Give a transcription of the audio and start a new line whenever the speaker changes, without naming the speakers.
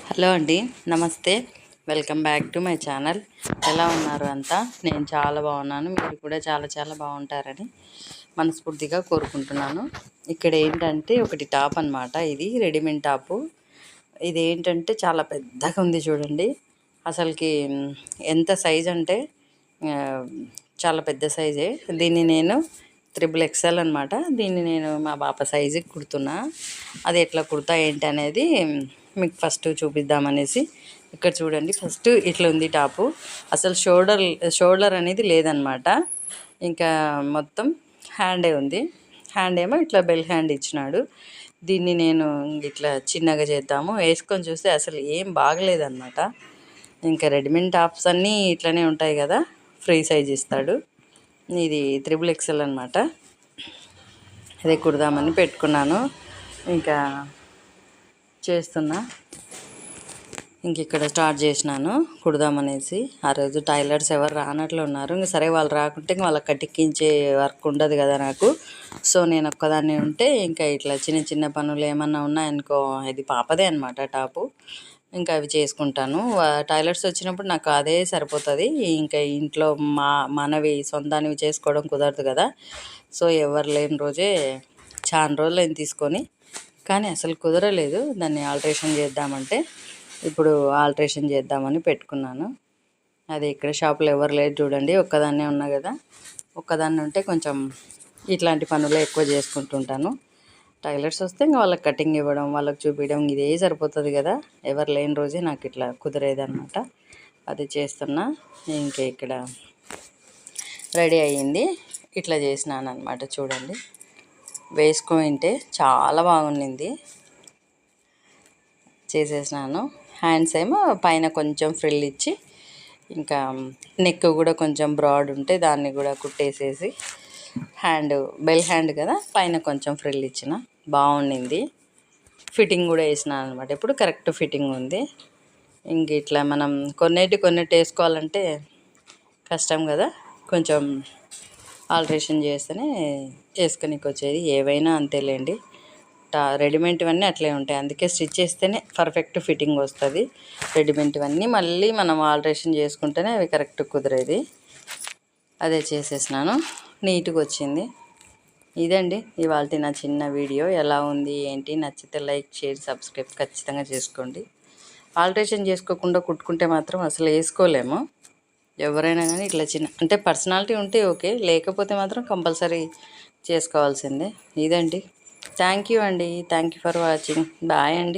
Hello అండి, నమస్తే. Welcome back to my channel. ఎలా ఉన్నారు అంతా? నేను చాలా బాగున్నాను. మీరు కూడా చాలా చాలా బాగుంటారని మనస్ఫూర్తిగా కోరుకుంటున్నాను. ఇక్కడ ఏంటంటే ఒకటి టాప్ అనమాట. ఇది రెడీమేడ్ టాపు. ఇది ఏంటంటే చాలా పెద్దగా ఉంది చూడండి. అసలుకి ఎంత సైజ్ అంటే చాలా పెద్ద సైజే. దీన్ని నేను XXL అనమాట. దీన్ని నేను మా పాప సైజుకి కుడుతున్నా. అది ఎట్లా కుడతా ఏంటి అనేది మీకు ఫస్ట్ చూపిద్దామనేసి. ఇక్కడ చూడండి, ఫస్ట్ ఇట్లా ఉంది టాపు. అసలు షోల్డర్ అనేది లేదనమాట. ఇంకా మొత్తం హ్యాండే ఉంది. హ్యాండ్ ఏమో ఇట్లా బెల్ హ్యాండ్ ఇచ్చినాడు. దీన్ని నేను ఇట్లా చిన్నగా చేద్దాము వేసుకొని చూస్తే అసలు ఏం బాగలేదన్నమాట. ఇంకా రెడీమేడ్ టాప్స్ అన్నీ ఇట్లనే ఉంటాయి కదా, ఫ్రీ సైజ్ ఇస్తాడు. ఇది XXL అనమాట. అదే కుడదామని పెట్టుకున్నాను. ఇంకా చేస్తున్నా. ఇంక ఇక్కడ స్టార్ట్ చేసినాను కుడదామనేసి. ఆ రోజు టైలర్స్ ఎవరు రానట్లు ఉన్నారు. ఇంక సరే వాళ్ళు రాకుంటే ఇంక వాళ్ళకి కట్టించే వర్క్ ఉండదు కదా నాకు. సో నేను ఒక్కదాన్ని ఉంటే ఇంకా ఇట్లా చిన్న చిన్న పనులు ఏమన్నా ఉన్నాయనుకో, ఇది పాపదే అనమాట టాపు, ఇంకా అవి చేసుకుంటాను. టైలర్స్ వచ్చినప్పుడు నాకు అదే సరిపోతుంది. ఇంకా ఇంట్లో మనవి సొంతానివి చేసుకోవడం కుదరదు కదా. సో ఎవరు లేని రోజే చాలా రోజులు తీసుకొని, కానీ అసలు కుదరలేదు. దాన్ని ఆల్ట్రేషన్ చేద్దామంటే ఇప్పుడు ఆల్ట్రేషన్ చేద్దామని పెట్టుకున్నాను. అది ఇక్కడ షాప్లో ఎవరు లేరు చూడండి, ఒక్కదాన్నే ఉన్నా కదా. ఒక్కదాన్ని ఉంటే కొంచెం ఇట్లాంటి పనులు ఎక్కువ చేసుకుంటుంటాను. టైలర్స్ వస్తే ఇంకా వాళ్ళకి కటింగ్ ఇవ్వడం, వాళ్ళకి చూపించడం ఇదే సరిపోతుంది కదా. ఎవరు లేని రోజే నాకు ఇట్లా కుదిరేదన్నమాట. అది చేస్తున్నా. ఇంకా ఇక్కడ రెడీ అయ్యింది. ఇట్లా చేసినాను అనమాట. చూడండి, వేసుకుంటే చాలా బాగుండింది. చేసేసినాను. హ్యాండ్స్ ఏమో పైన కొంచెం ఫ్రిల్ ఇచ్చి, ఇంకా నెక్ కూడా కొంచెం బ్రాడ్ ఉంటే దాన్ని కూడా కుట్టేసేసి, బెల్ హ్యాండ్ కదా, పైన కొంచెం ఫ్రిల్ ఇచ్చిన బాగుండింది. ఫిట్టింగ్ కూడా వేసినాను అనమాట. ఇప్పుడు కరెక్ట్ ఫిట్టింగ్ ఉంది. ఇంక ఇట్లా మనం కొన్నిటి వేసుకోవాలంటే కష్టం కదా, కొంచెం ఆల్ట్రేషన్ చేస్తేనే వేసుకొనికి వచ్చేది. ఏవైనా అంతేలేండి, రెడీమేడ్వన్నీ అట్లే ఉంటాయి. అందుకే స్టిచ్ చేస్తేనే పర్ఫెక్ట్ ఫిట్టింగ్ వస్తుంది. రెడీమేడ్వన్నీ మళ్ళీ మనం ఆల్ట్రేషన్ చేసుకుంటేనే అవి కరెక్ట్ కుదిరేది. అదే చేసేసినాను. నీట్గా వచ్చింది. ఇదండి ఇవాళ నా చిన్న వీడియో. ఎలా ఉంది ఏంటి, నచ్చితే లైక్, షేర్, సబ్స్క్రైబ్ ఖచ్చితంగా చేసుకోండి. ఆల్ట్రేషన్ చేసుకోకుండా కుట్టుకుంటే మాత్రం అసలు వేసుకోలేము. ఎవరైనా కానీ ఇట్లా చిన్న అంటే పర్సనాలిటీ ఉంటే ఓకే, లేకపోతే మాత్రం కంపల్సరీ చేసుకోవాల్సిందే. ఇదండి. థ్యాంక్ యూ అండి. Thank you for watching. Bye అండి.